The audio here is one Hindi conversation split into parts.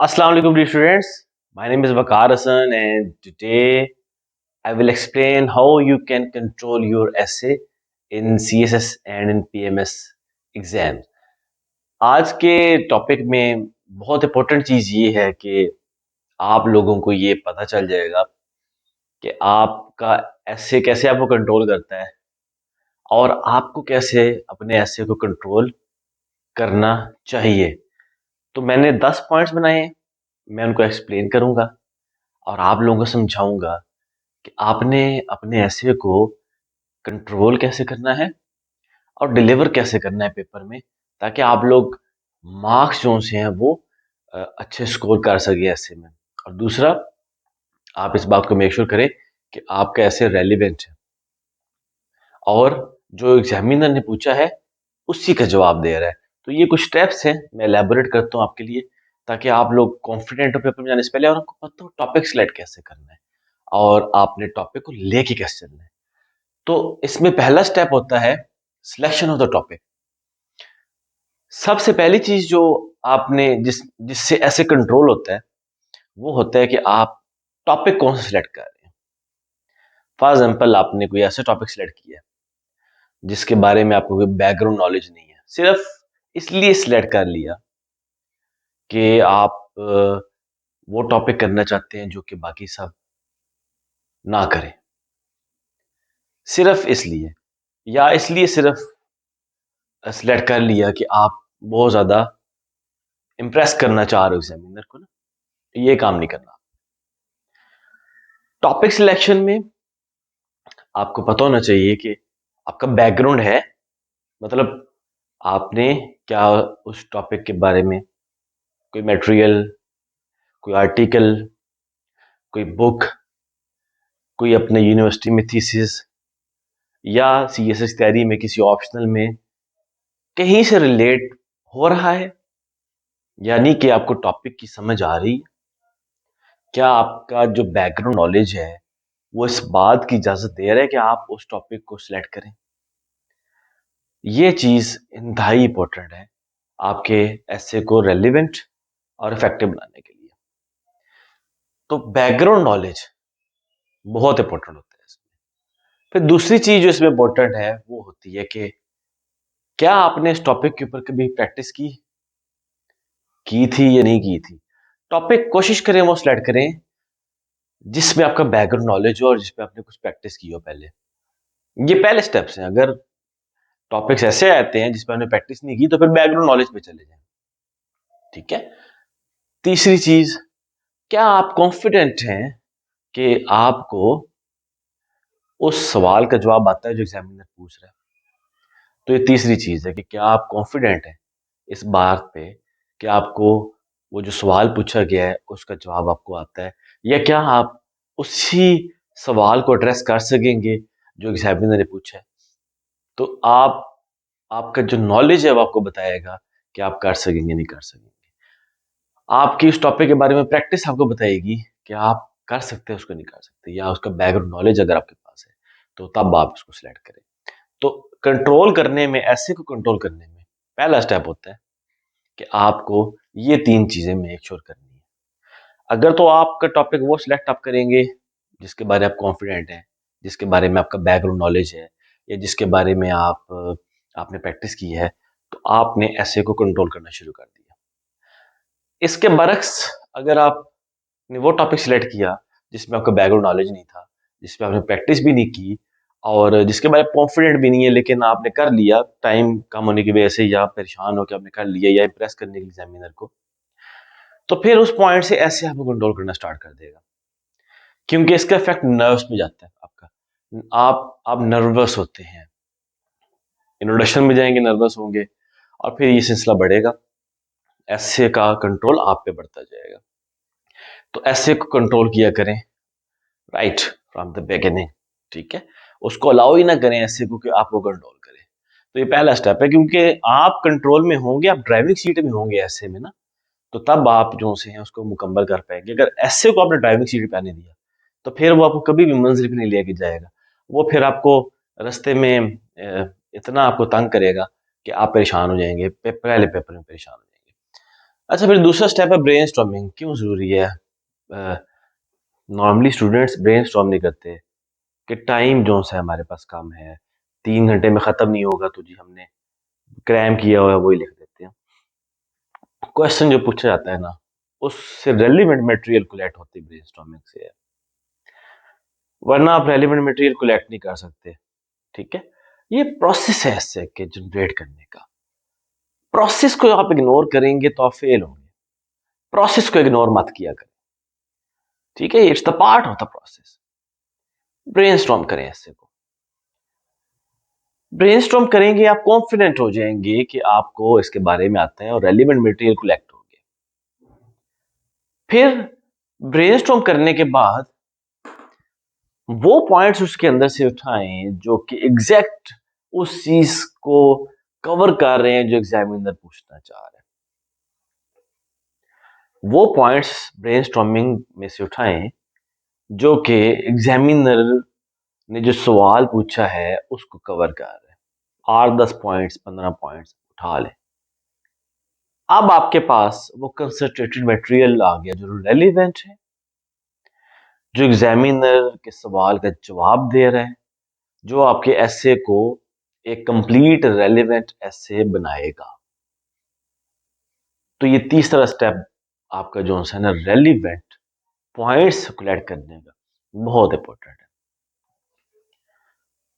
Assalamu alaikum dear students. My name is Waqar Hassan and today I will explain how you can control your essay in CSS and in PMS exams. आज के टॉपिक में बहुत इम्पोर्टेंट चीज़ ये है कि आप लोगों को ये पता चल जाएगा कि आपका essay कैसे आपको कंट्रोल करता है और आपको कैसे अपने essay को कंट्रोल करना चाहिए। तो मैंने 10 पॉइंट्स बनाए हैं, मैं उनको एक्सप्लेन करूँगा और आप लोगों को समझाऊंगा कि आपने अपने ऐसे को कंट्रोल कैसे करना है और डिलीवर कैसे करना है पेपर में, ताकि आप लोग मार्क्स जो से हैं वो अच्छे स्कोर कर सके ऐसे में। और दूसरा, आप इस बात को मेक श्योर करें कि आपका ऐसे रेलिवेंट है और जो एग्जामिनर ने पूछा है उसी का जवाब दे रहा है। तो ये कुछ स्टेप्स हैं, मैं एलैबोरेट करता हूँ आपके लिए, ताकि आप लोग कॉन्फिडेंट हो पेपर में जाने से पहले और आपको पता हो टॉपिक सिलेक्ट कैसे करना है और आपने टॉपिक को लेके कैसे चलना है। तो इसमें पहला स्टेप होता है सिलेक्शन ऑफ द टॉपिक। सबसे पहली चीज जो आपने जिससे ऐसे कंट्रोल होता है वो होता है कि आप टॉपिक कौन सा सिलेक्ट कर रहे हैं। फॉर एग्जाम्पल, आपने कोई ऐसा टॉपिक सिलेक्ट किया है जिसके बारे में आपको कोई बैकग्राउंड नॉलेज नहीं है, सिर्फ इसलिए सिलेक्ट कर लिया कि आप वो टॉपिक करना चाहते हैं जो कि बाकी सब ना करें, सिर्फ इसलिए, या इसलिए सिर्फ सिलेक्ट कर लिया कि आप बहुत ज़्यादा इम्प्रेस करना चाह रहे हो एग्जामिनर को ना, ये काम नहीं करना। टॉपिक सिलेक्शन में आपको पता होना चाहिए कि आपका बैकग्राउंड है, मतलब आपने क्या उस टॉपिक के बारे में कोई मटेरियल, कोई आर्टिकल, कोई बुक, कोई अपने यूनिवर्सिटी में थीसिस या सीएसएस तैयारी में किसी ऑप्शनल में कहीं से रिलेट हो रहा है, यानी कि आपको टॉपिक की समझ आ रही है। क्या आपका जो बैकग्राउंड नॉलेज है वो इस बात की इजाजत दे रहा है कि आप उस टॉपिक को सिलेक्ट करें। ये चीज इंतहाई इंपॉर्टेंट है आपके ऐसे को रेलिवेंट और इफेक्टिव बनाने के लिए। तो बैकग्राउंड नॉलेज बहुत इंपॉर्टेंट होता है इसमें। फिर दूसरी चीज जो इसमें इंपॉर्टेंट है वो होती है कि क्या आपने इस टॉपिक के ऊपर कभी प्रैक्टिस की थी या नहीं की थी। टॉपिक कोशिश करें वो सिलेक्ट करें जिसमें आपका बैकग्राउंड नॉलेज हो और जिसपे आपने कुछ प्रैक्टिस की हो पहले। ये पहले स्टेप्स हैं। अगर टॉपिक्स ऐसे आते हैं जिस पर हमने प्रैक्टिस नहीं की तो फिर बैकग्राउंड नॉलेज पे चले जाएं। ठीक है। तीसरी चीज, क्या आप कॉन्फिडेंट हैं कि आपको उस सवाल का जवाब आता है जो एग्जामिनर पूछ रहा है। तो ये तीसरी चीज है कि क्या आप कॉन्फिडेंट हैं इस बात पे कि आपको वो जो सवाल पूछा गया है उसका जवाब आपको आता है, या क्या आप उसी सवाल को एड्रेस कर सकेंगे जो एग्जामिनर ने पूछा है। तो आपका जो नॉलेज है वो आपको बताएगा कि आप कर सकेंगे नहीं कर सकेंगे। आपकी उस टॉपिक के बारे में प्रैक्टिस आपको बताएगी कि आप कर सकते हैं उसको नहीं कर सकते, या उसका बैकग्राउंड नॉलेज अगर आपके पास है तो तब आप उसको सिलेक्ट करें। तो कंट्रोल करने में, ऐसे को कंट्रोल करने में पहला स्टेप होता है कि आपको ये तीन चीजें मेक श्योर करनी है। अगर तो आपका टॉपिक वो सिलेक्ट आप करेंगे जिसके बारे में आप कॉन्फिडेंट हैं, जिसके बारे में आपका बैकग्राउंड नॉलेज है, या जिसके बारे में आपने प्रैक्टिस की है, तो आपने ऐसे को कंट्रोल करना शुरू कर दिया। इसके बरक्स, अगर आपने वो टॉपिक सिलेक्ट किया जिसमें आपका बैकग्राउंड नॉलेज नहीं था, जिसमें आपने प्रैक्टिस भी नहीं की और जिसके बारे में कॉन्फिडेंट भी नहीं है, लेकिन आपने कर लिया टाइम कम होने की वजह से या परेशान होकर आपने कर लिया या इम्प्रेस करने के लिए एग्जामिनर को, तो फिर उस पॉइंट से ऐसे आपको कंट्रोल करना स्टार्ट कर देगा, क्योंकि इसका इफेक्ट नर्व्स पे जाता है आपका। आप नर्वस होते हैं, इंट्रोडक्शन में जाएंगे नर्वस होंगे और फिर ये सिलसिला बढ़ेगा, ऐसे का कंट्रोल आप पे बढ़ता जाएगा। तो ऐसे को कंट्रोल किया करें राइट फ्रॉम द बिगिनिंग। ठीक है, उसको अलाउ ही ना करें ऐसे को कि आपको कंट्रोल करे। तो ये पहला स्टेप है, क्योंकि आप कंट्रोल में होंगे, आप ड्राइविंग सीट में होंगे ऐसे में ना, तो तब आप जो से हैं उसको मुकम्मल कर पाएंगे। अगर ऐसे को आपने ड्राइविंग सीट पे आने दिया तो फिर वो आपको कभी भी मंजिल पे नहीं लेके जाएगा। वो फिर आपको रास्ते में इतना आपको तंग करेगा कि आप परेशान हो जाएंगे, पहले पेपर में परेशान हो जाएंगे। अच्छा, फिर दूसरा स्टेप है ब्रेनस्टॉर्मिंग। क्यों ज़रूरी है? नॉर्मली स्टूडेंट्स ब्रेनस्टॉर्म नहीं करते कि टाइम जो है हमारे पास कम है, 3 घंटे में ख़त्म नहीं होगा, तो जी हमने क्रैम किया हुआ है वही लिख देते हैं। क्वेश्चन जो पूछा जाता है ना, उससे रेलिवेंट मटेरियल कलेक्ट होती है ब्रेनस्टॉर्मिंग से, वरना आप रेलिवेंट मटेरियल कलेक्ट नहीं कर सकते। ठीक है, ये प्रोसेस है ऐसे के जनरेट करने का। प्रोसेस को आप इग्नोर करेंगे तो आप फेल होंगे। प्रोसेस को इग्नोर मत किया करें, ठीक है? It's the part of the process. Brainstorm करें ऐसे को। ब्रेनस्टॉर्म करेंगे, आप कॉन्फिडेंट हो जाएंगे कि आपको इसके बारे में आता है और रेलिवेंट मटेरियल कलेक्ट होंगे। फिर ब्रेनस्टॉर्म करने के बाद वो पॉइंट्स उसके अंदर से उठाएं जो कि एग्जैक्ट उस चीज को कवर कर रहे हैं जो एग्जामिनर पूछना चाह रहे हैं। वो पॉइंट्स ब्रेनस्टॉर्मिंग में से उठाएं जो कि एग्जामिनर ने जो सवाल पूछा है उसको कवर कर रहे हैं। 8-10 पॉइंट्स, 15 पॉइंट्स उठा लें। अब आपके पास वो कंसंट्रेटेड मटेरियल आ गया जो रेलिवेंट है, जो एग्जामिनर के सवाल का जवाब दे रहा है, जो आपके एसे को एक कंप्लीट रेलिवेंट एसे बनाएगा। तो ये तीसरा स्टेप आपका जो है ना, रेलिवेंट पॉइंट्स कलेक्ट करने का, बहुत इंपॉर्टेंट है।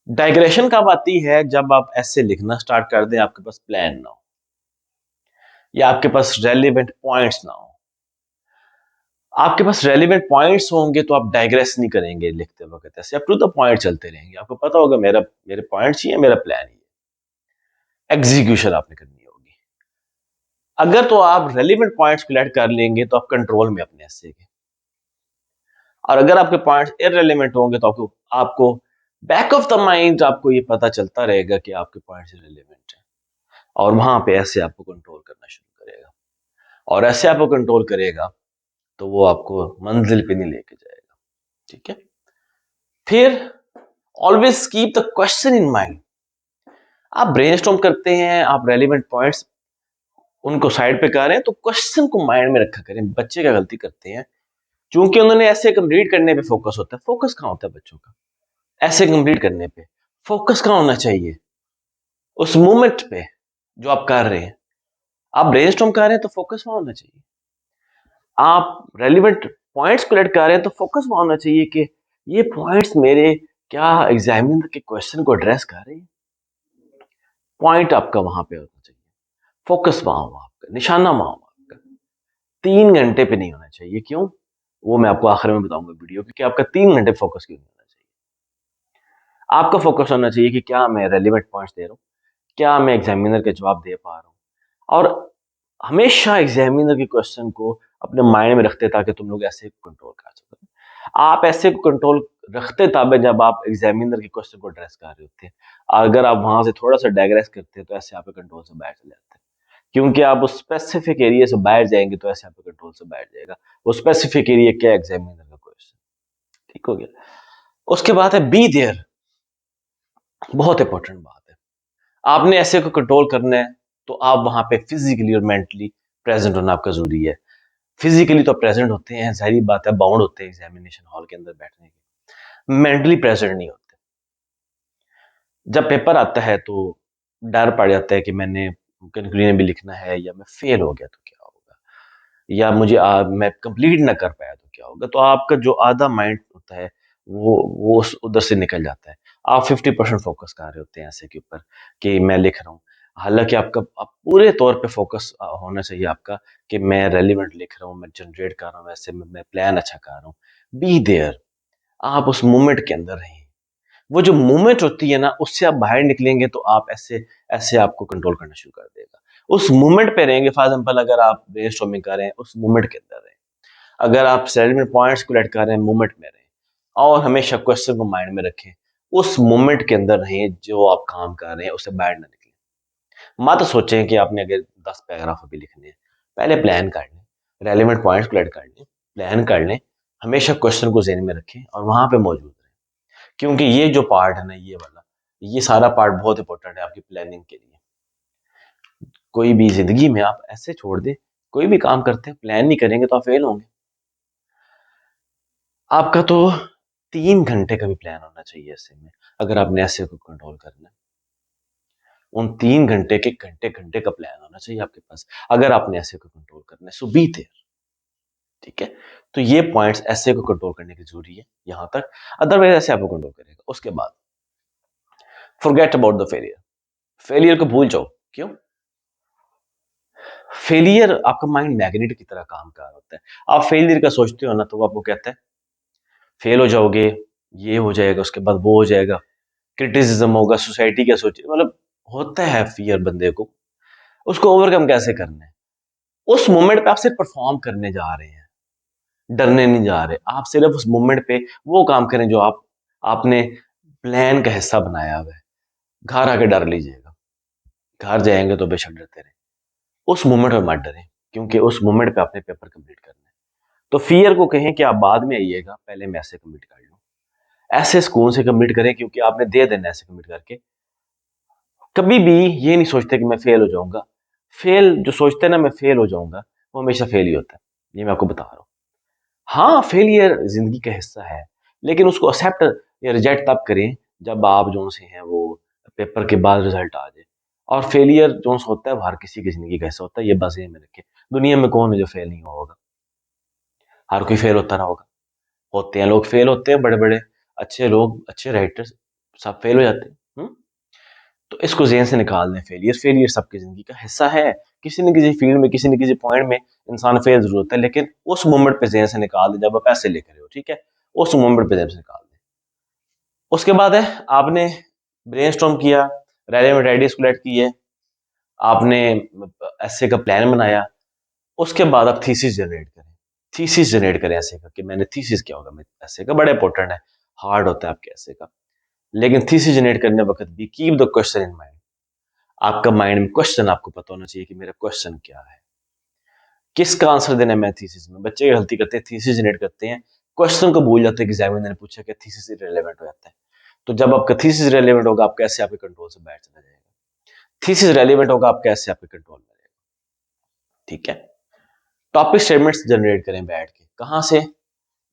डाइग्रेशन कब आती है? जब आप ऐसे लिखना स्टार्ट कर दें, आपके पास प्लान ना हो या आपके पास रेलिवेंट पॉइंट्स ना हो। आपके पास रेलिवेंट पॉइंट्स होंगे तो आप डाइग्रेस नहीं करेंगे लिखते वक्त, ऐसे अप टू द पॉइंट चलते रहेंगे। आपको पता होगा मेरे पॉइंट्स ही है, मेरा प्लान ही है। एग्जीक्यूशन आपने करनी होगी। अगर तो आप रेलिवेंट पॉइंट्स कलेक्ट कर लेंगे तो आप कंट्रोल में अपने ऐसे के, और अगर आपके पॉइंट्स इररिलेवेंट होंगे तो आपको आपको बैक ऑफ द माइंड आपको ये पता चलता रहेगा कि आपके पॉइंट्स इररिलेवेंट हैं, और वहां पे ऐसे आपको कंट्रोल करना शुरू करेगा, और ऐसे आपको कंट्रोल करेगा तो वो आपको मंजिल पे नहीं लेके जाएगा। ठीक है, फिर always keep the question in mind. आप ब्रेनस्टॉर्म करते हैं, आप रेलिवेंट पॉइंट्स उनको साइड पे कर रहे हैं, तो क्वेश्चन को माइंड में रखा करें। बच्चे क्या गलती करते हैं, क्योंकि उन्होंने ऐसे कंप्लीट करने पे फोकस होता है। फोकस कहाँ होता है बच्चों का? ऐसे कंप्लीट करने पे। फोकस कहाँ होना चाहिए? उस मोमेंट पे जो आप कर रहे हैं। आप ब्रेनस्टॉर्म कर रहे हैं तो फोकस वहां होना चाहिए। आप रेलिवेंट पॉइंट्स कलेक्ट कर रहे हैं तो फोकस वहां होना चाहिए कि ये पॉइंट्स मेरे क्या एग्जामिनर के क्वेश्चन को एड्रेस कर रहे हैं। पॉइंट आपका वहां पे होना चाहिए, फोकस वहां हो आपका, निशाना वहां हो आपका। 3 घंटे पे नहीं होना चाहिए। क्यों? वो मैं आपको आखिर में बताऊंगा वीडियो कि आपका 3 घंटे फोकस क्यों नहीं होना चाहिए। आपका फोकस होना चाहिए कि क्या मैं रेलिवेंट पॉइंट्स दे रहा हूँ, क्या मैं एग्जामिनर के जवाब दे पा रहा हूँ, और हमेशा एग्जामिनर के क्वेश्चन को अपने माइंड में रखते ताकि तुम लोग ऐसे कंट्रोल कर सको। आप ऐसे को कंट्रोल रखते तब है जब आप एग्जामिनर के क्वेश्चन को एड्रेस कर रहे होते हैं। अगर आप वहां से थोड़ा सा डाइग्रेस करते हैं तो ऐसे आपके कंट्रोल से बाहर चले जाते हैं, क्योंकि आप उस स्पेसिफिक एरिया से बाहर जाएंगे तो ऐसे आपके कंट्रोल से बाहर जाएगा। वो स्पेसिफिक एरिया क्या? एग्जामिनर का क्वेश्चन। ठीक हो गया? उसके बाद है बी देयर। बहुत इंपॉर्टेंट बात है। आपने ऐसे को कंट्रोल करना है तो आप वहां पे फिजिकली और मेंटली प्रेजेंट होना आपका जरूरी है। फिजिकली तो प्रेजेंट होते हैं, सारी बात है, बाउंड होते हैं एग्जामिनेशन हॉल के अंदर बैठने के, मेंटली प्रेजेंट नहीं होते। जब पेपर आता है तो डर पड़ जाता है कि मैंने कंक्लूजन भी लिखना है, या मैं फेल हो गया तो क्या होगा, या मैं कंप्लीट ना कर पाया तो क्या होगा। तो आपका जो आधा माइंड होता है वो उधर से निकल जाता है। आप 50% फोकस कर रहे होते हैं ऐसे के ऊपर कि मैं लिख रहा हूँ। हालांकि आप पूरे तौर पे फोकस होना चाहिए आपका कि मैं रेलिवेंट लिख रहा हूँ, मैं जनरेट कर रहा हूँ, ऐसे में मैं प्लान अच्छा कर रहा हूँ। Be there. आप उस मोमेंट के अंदर रहें। वो जो मूवमेंट होती है ना, उससे आप बाहर निकलेंगे तो आप ऐसे ऐसे आपको कंट्रोल करना शुरू कर देगा। उस मूवमेंट पे रहेंगे। फॉर एग्जाम्पल, अगर आप ब्रेनस्टॉर्मिंग कर रहे हैं, उस मूवमेंट के अंदर रहें। अगर आप सेटलमेंट पॉइंट्स को लेट कर रहे हैं, मूवमेंट में रहें, और हमेशा क्वेश्चन को माइंड में रखें। उस मूवमेंट के अंदर रहें जो आप काम कर रहे हैं, उससे बाहर ना निकलें। मत सोचें कि आपने अगर 10 पैराग्राफ अभी लिखने हैं। पहले प्लान कर लें, रेलिवेंट पॉइंट्स को लेट कर लें, प्लान कर लें, हमेशा क्वेश्चन को ज़हन में रखें और वहां पे मौजूद रहें। क्योंकि ये जो पार्ट है ना, ये वाला, ये सारा पार्ट बहुत इंपॉर्टेंट है आपकी प्लानिंग के लिए। कोई भी जिंदगी में आप ऐसे छोड़ दें, कोई भी काम करते हैं प्लान नहीं करेंगे तो आप फेल होंगे। आपका तो 3 घंटे का भी प्लान होना चाहिए ऐसे में, अगर आपने ऐसे को कंट्रोल करना है। उन 3 घंटे के घंटे घंटे का प्लान होना चाहिए आपके पास, अगर आपने ऐसे को कंट्रोल करना है। सो बी देयर। ठीक है, तो ये पॉइंट्स ऐसे को कंट्रोल करने की जरूरी है यहां तक, अदरवाइज ऐसे आपको कंट्रोल करेगा। उसके बाद forget about the failure. Failure को भूल जाओ। क्यों? फेलियर आपका माइंड मैग्नेट की तरह काम कर रहा होता है। आप फेलियर का सोचते हो ना तो वो आपको कहता है फेल हो जाओगे, ये हो जाएगा, उसके बाद वो हो जाएगा, क्रिटिसिज्म होगा, सोसाइटी क्या सोचे, मतलब होता है फियर बंदे को। उसको ओवरकम कैसे करना है? उस मोमेंट पे आप सिर्फ परफॉर्म करने जा रहे हैं, डरने नहीं जा रहे। आप सिर्फ उस मोमेंट पे वो काम करें जो आपने प्लान का हिस्सा बनाया हुआ है। घर आके डर लीजिएगा, घर जाएंगे तो बेशक डरते रहे, उस मोमेंट में मत डरें, क्योंकि उस मोमेंट पे आपने पेपर कंप्लीट करना है। तो फियर को कहें कि आप बाद में आइएगा, पहले मैं ऐसे कंप्लीट कर लूं। ऐसे सुकून से कंप्लीट करें, क्योंकि आपने दे देना ऐसे कंप्लीट करके। कभी भी ये नहीं सोचते कि मैं फेल हो जाऊंगा। फेल जो सोचते हैं ना मैं फेल हो जाऊंगा, वो हमेशा फेल ही होता है। ये मैं आपको बता रहा हूँ। हाँ, फेलियर जिंदगी का हिस्सा है, लेकिन उसको एक्सेप्ट या रिजेक्ट तब करें जब आप जो से हैं वो पेपर के बाद रिजल्ट आ जाए। और फेलियर जो होता है वो हर किसी की जिंदगी का हिस्सा होता है, ये बस ये में रखे। दुनिया में कौन है जो फेल नहीं हुआ होगा? हर कोई फेल होता रहा होगा। होते हैं लोग, फेल होते हैं, बड़े बड़े अच्छे लोग, अच्छे राइटर्स सब फेल हो जाते हैं। तो इसको ज़हन से निकाल दें। फेलियर फेलियर सबकी ज़िंदगी का हिस्सा है। किसी न किसी फील्ड में, किसी न किसी पॉइंट में इंसान फेल ज़रूर होता है, लेकिन उस मोमेंट पे ज़हन से निकाल दें जब आप पैसे लेकर रहे हो। ठीक है, उस मोमेंट पे ज़हन से निकाल दें। उसके बाद है, आपने ब्रेनस्टॉर्म किया, रेलेवेंट आइडियाज कलेक्ट किए, आपने ऐसे का प्लान बनाया। उसके बाद आप थीसिस जनरेट करें। थीसिस जनरेट करें ऐसे का, कि मैंने थीसिस क्या होगा मैं ऐसे का, बड़ा इंपॉर्टेंट है, हार्ड होता है आपके ऐसे का। लेकिन थीसिस जनरेट करने वक्त भी keep the question in mind. आपका माइंड में क्वेश्चन आपको पता होना चाहिए कि मेरा क्वेश्चन क्या है, किसका आंसर देना है। मैं थीसिस में बच्चे गलती करते हैं, थीसिस जनरेट करते हैं, क्वेश्चन को भूल जाते हैं कि एग्जामिनर ने पूछा, क्या थीसिस रिलेवेंट हो जाता है। तो जब आपका थीसिस रिलेवेंट होगा, आप कैसे आपके कंट्रोल से बाहर चला जाएगा। थीसिस रेलिवेंट होगा, आप कैसे आपके कंट्रोल में रहेगा। ठीक है, टॉपिक स्टेटमेंट्स जनरेट करें बैठ के। कहां से?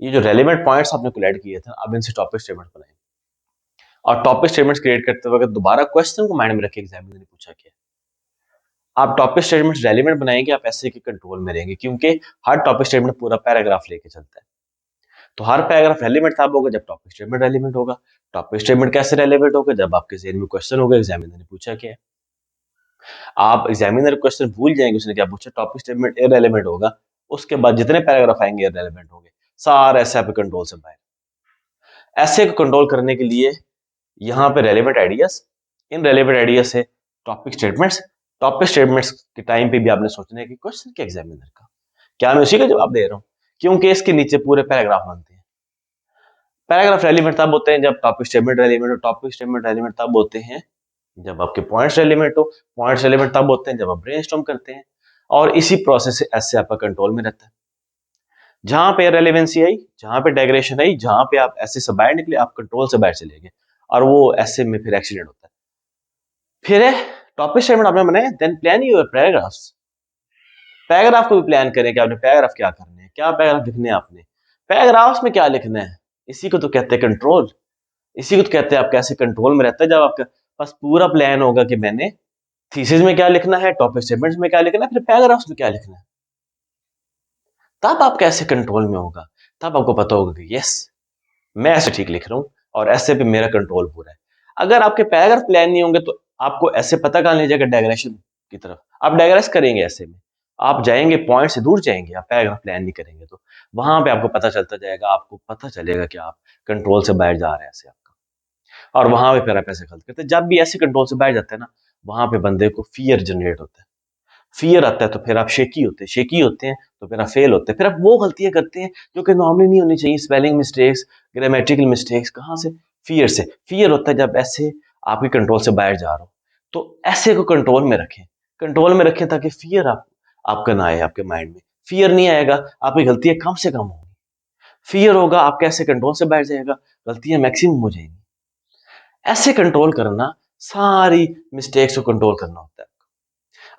ये जो रेलिवेंट पॉइंट्स आपने कोलेक्ट किए थे, अब इनसे टॉपिक स्टेटमेंट्स बनाएं। और टॉपिक स्टेटमेंट्स क्रिएट करते वक्त दोबारा क्वेश्चन को माइंड में रखें, एग्जामिनर ने पूछा क्या। आप टॉपिक स्टेटमेंट रेलिवेंट बनाएंगे, आप ऐसे के कंट्रोल में रहेंगे, क्योंकि हर टॉपिक स्टेटमेंट पूरा पैराग्राफ लेके चलता है। तो हर पैराग्राफ रेलिवेंट तब होगा जब टॉपिक स्टेटमेंट रेलिवेंट होगा। टॉपिक स्टेटमेंट कैसे रेलिवेंट होगा? जब आपके जेहन में क्वेश्चन होगा, एग्जामिनर ने पूछा क्या है। आप एग्जामिनर क्वेश्चन भूल जाएंगे उसने क्या पूछा, टॉपिक स्टेटमेंट इररेलेवेंट होगा, उसके बाद जितने पैराग्राफ आएंगे इररेलेवेंट होंगे, सारे ऐसे आपके कंट्रोल से बाहर। ऐसे को कंट्रोल करने के लिए यहाँ पे relevant ideas, in relevant ideas से टॉपिक स्टेटमेंट्स। टॉपिक स्टेटमेंट्स के टाइम पे भी आपने सोचना है कि क्वेश्चन क्या एग्जामिनर का, क्या मैं उसी का जवाब दे रहा हूँ, क्योंकि इसके नीचे पूरे पैराग्राफ बनते हैं। पैराग्राफ रेलिवेंट तब होते हैं जब टॉपिक स्टेटमेंट रेलिवेंट हो। टॉपिक स्टेटमेंट रेलिवेंट तब होते हैं जब आपके पॉइंट्स रेलिवेंट हो। पॉइंट्स रेलिवेंट तब होते हैं जब आप ब्रेनस्टॉर्म करते हैं। और इसी प्रोसेस से ऐसे आपका कंट्रोल में रहता है। जहां पे रेलेवेंसी आई, जहां पे डायग्रेशन आई, जहां पे आप ऐसे से बाहर निकले, आप कंट्रोल से बाहर चले गए, और वो ऐसे में फिर एक्सीडेंट होता है। फिर है टॉपिक स्टेटमेंट आपने बनाया, then plan your paragraphs. Paragraph को भी प्लान करें कि आपने पैराग्राफ क्या करने हैं, क्या पैराग्राफ लिखने हैं आपने, पैराग्राफ्स में क्या लिखना है। इसी को तो कहते हैं कंट्रोल। इसी को तो कहते हैं आप कैसे कंट्रोल में रहता है, जब आपका पास पूरा प्लान होगा कि मैंने थीसिस में क्या लिखना है, टॉपिक स्टेटमेंट्स में क्या लिखना है, फिर पैराग्राफ्स में क्या लिखना है। तब आप कैसे कंट्रोल में होगा, तब आपको पता होगा कि यस, मैं ऐसे ठीक लिख रहा हूं और ऐसे पे मेरा कंट्रोल पूरा है। अगर आपके पैराग्राफ प्लान नहीं होंगे तो आपको ऐसे पता कहां ले जाएगा, डायग्रेशन की तरफ। आप डायग्रेस करेंगे ऐसे में, आप जाएंगे पॉइंट से दूर जाएंगे, आप पैराग्राफ प्लान नहीं करेंगे तो वहां पे आपको पता चलता जाएगा, आपको पता चलेगा कि आप कंट्रोल से बाहर जा रहे हैं ऐसे आपका। और वहां पे फिर आप ऐसे गलत करते हैं। जब भी ऐसे कंट्रोल से बाहर जाते हैं ना, वहां पे बंदे को फियर जनरेट होता है। फियर आता है तो फिर आप शेकी होते हैं, तो फिर आप फेल होते हैं, फिर आप वो गलतियां करते हैं जो कि नॉर्मली नहीं होनी चाहिए। स्पेलिंग मिस्टेक्स, ग्रामेटिकल मिस्टेक्स, कहाँ से? फियर से। फियर होता है जब ऐसे आपके कंट्रोल से बाहर जा रहा हो। तो ऐसे को कंट्रोल में रखें, कंट्रोल में रखें, ताकि फियर आपका ना आए आपके माइंड में। फियर नहीं आएगा, आपकी गलतियां कम से कम होंगी। फियर होगा, आपके ऐसे कंट्रोल से बाहर जाएगा, गलतियां मैक्सिमम हो जाएंगी। ऐसे कंट्रोल करना, सारी मिस्टेक्स को कंट्रोल करना होता है।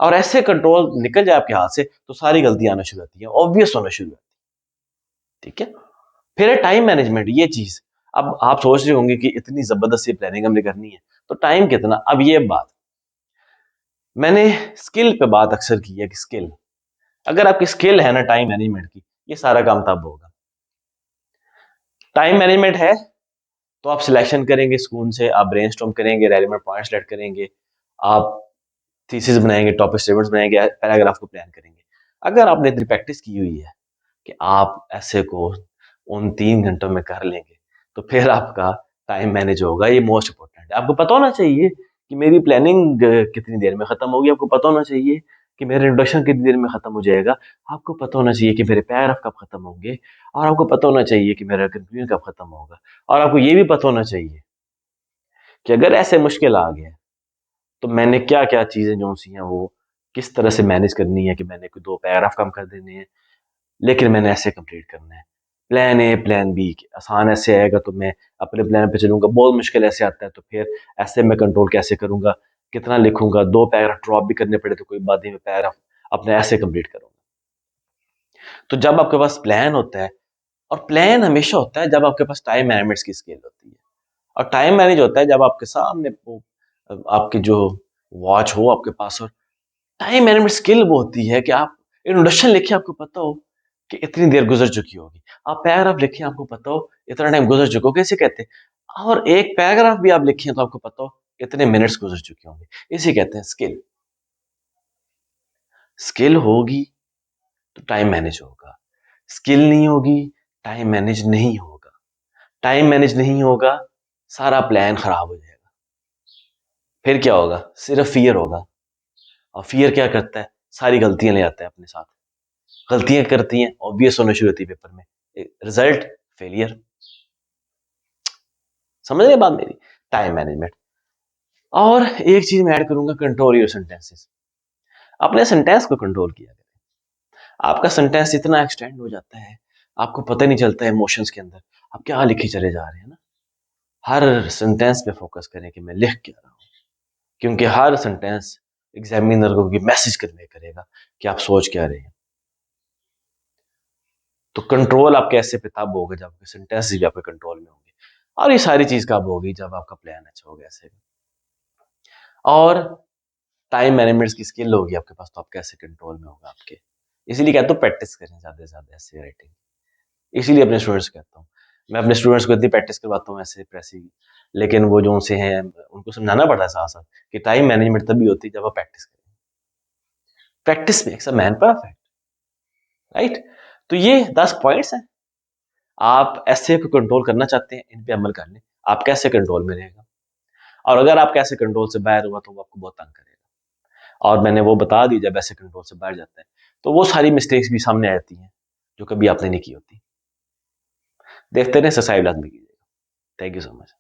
और ऐसे कंट्रोल निकल जाए आपके हाथ से तो सारी गलतियां आना शुरू होती हैं, ऑब्वियस होना शुरू होती है। ठीक है, फिर है टाइम मैनेजमेंट। ये चीज अब आप सोच रहे होंगे कि इतनी जबरदस्त प्लानिंग हमने करनी है तो टाइम कितना। अब ये बात मैंने स्किल पे बात अक्सर की है कि स्किल, अगर आपकी स्किल है ना टाइम मैनेजमेंट की, ये सारा काम तब होगा। टाइम मैनेजमेंट है तो आप सिलेक्शन करेंगे स्कूल से, आप ब्रेनस्टॉर्म करेंगे, रेलेवेंट पॉइंट्स सेलेक्ट करेंगे, आप थीसिस बनाएंगे, टॉपिक स्टेटमेंट्स बनाएंगे, पैराग्राफ को प्लान करेंगे। अगर आपने इतनी प्रैक्टिस की हुई है कि आप ऐसे को उन 3 घंटों में कर लेंगे तो फिर आपका टाइम मैनेज होगा। ये मोस्ट इंपॉर्टेंट है। आपको पता होना चाहिए कि मेरी प्लानिंग कितनी देर में खत्म होगी, आपको पता होना चाहिए कि मेरा इंट्रोडक्शन कितनी देर में खत्म हो जाएगा, आपको पता होना चाहिए कि मेरे पैराग्राफ कब खत्म होंगे, और आपको पता होना चाहिए कि मेरा कंक्लूजन कब खत्म होगा, और आपको ये भी पता होना चाहिए कि अगर ऐसे मुश्किल आ गया तो मैंने क्या क्या चीजें जो सी हैं वो किस तरह से मैनेज करनी है कि मैंने कोई 2 पैराग्राफ कम कर देने हैं लेकिन मैंने ऐसे कंप्लीट करना है। प्लान ए प्लान बी, आसान ऐसे आएगा तो मैं अपने प्लान पे चलूंगा, बहुत मुश्किल ऐसे आता है तो फिर ऐसे मैं कंट्रोल कैसे करूंगा, कितना लिखूंगा, 2 पैराग्राफ ड्रॉप भी करने पड़े तो कोई बात नहीं, मैं पैराग्राफ अपने ऐसे कंप्लीट करूंगा। तो जब आपके पास प्लान होता है, और प्लान हमेशा होता है जब आपके पास टाइम मैनेजमेंट की स्किल होती है, और टाइम मैनेज होता है जब आपके सामने वो आपकी जो वॉच हो आपके पास, और टाइम मैनेजमेंट स्किल वो होती है कि आप इंट्रोडक्शन लिखिए, आपको पता हो कि इतनी देर गुजर चुकी होगी, आप पैराग्राफ लिखिए, आपको पता हो इतना टाइम गुजर चुका हो, कैसे कहते हैं, और एक पैराग्राफ भी आप लिखिए तो आपको पता हो इतने मिनट्स गुजर चुके होंगे। इसे कहते हैं स्किल। स्किल होगी तो टाइम मैनेज होगा, स्किल नहीं होगी टाइम मैनेज नहीं होगा, टाइम मैनेज नहीं होगा सारा प्लान खराब हो जाएगा। फिर क्या होगा, सिर्फ फियर होगा, और फियर क्या करता है, सारी गलतियां ले आता है अपने साथ, गलतियां करती हैं ऑब्वियस होना शुरू होती है पेपर में, रिजल्ट फेलियर। समझ रहे बात मेरी, टाइम मैनेजमेंट। और एक चीज मैं ऐड करूंगा, कंट्रोल योर सेंटेंसेस। अपने सेंटेंस को कंट्रोल किया करें। आपका सेंटेंस इतना एक्सटेंड हो जाता है आपको पता नहीं चलता है इमोशंस के अंदर आप क्या लिखे चले जा रहे हैं ना। हर सेंटेंस पे फोकस करें कि मैं लिख क्या रहा हूं, क्योंकि हर सेंटेंस एग्जामिनर को मैसेज कन्वे करेगा कि आप सोच क्या रहे हैं। तो कंट्रोल आपके ऐसे पे तब होगा जब आपके सेंटेंस भी आपके कंट्रोल में होंगे, और ये सारी चीज कब होगी, जब आपका प्लान अच्छा होगा ऐसे। और टाइम मैनेजमेंट की स्किल होगी आपके पास तो आप कैसे कंट्रोल में होगा आपके। इसीलिए कहता हूँ प्रैक्टिस करें ज्यादा से ज्यादा ऐसे राइटिंग। इसीलिए अपने स्टूडेंट्स को कहता हूँ, मैं अपने स्टूडेंट्स को इतनी प्रैक्टिस करवाता हूँ ऐसे प्रेसी, लेकिन वो जो उनसे हैं उनको समझाना पड़ता है साथ साथ कि टाइम मैनेजमेंट तभी होती है जब आप प्रैक्टिस करें। Practice makes a man perfect, right. तो ये 10 पॉइंट्स हैं। आप ऐसे को कंट्रोल करना चाहते हैं, इन पे अमल कर लें, आप कैसे कंट्रोल में रहेगा। और अगर आप कैसे कंट्रोल से बाहर हुआ तो वो आपको बहुत तंग करेगा। और मैंने वो बता दी, जब ऐसे कंट्रोल से बाहर जाता है तो वो सारी मिस्टेक्स भी सामने आ जाती हैं जो कभी आपने नहीं की होती। देखते रहे, सब्सक्राइब लाजमी कीजिएगा। Thank you so much.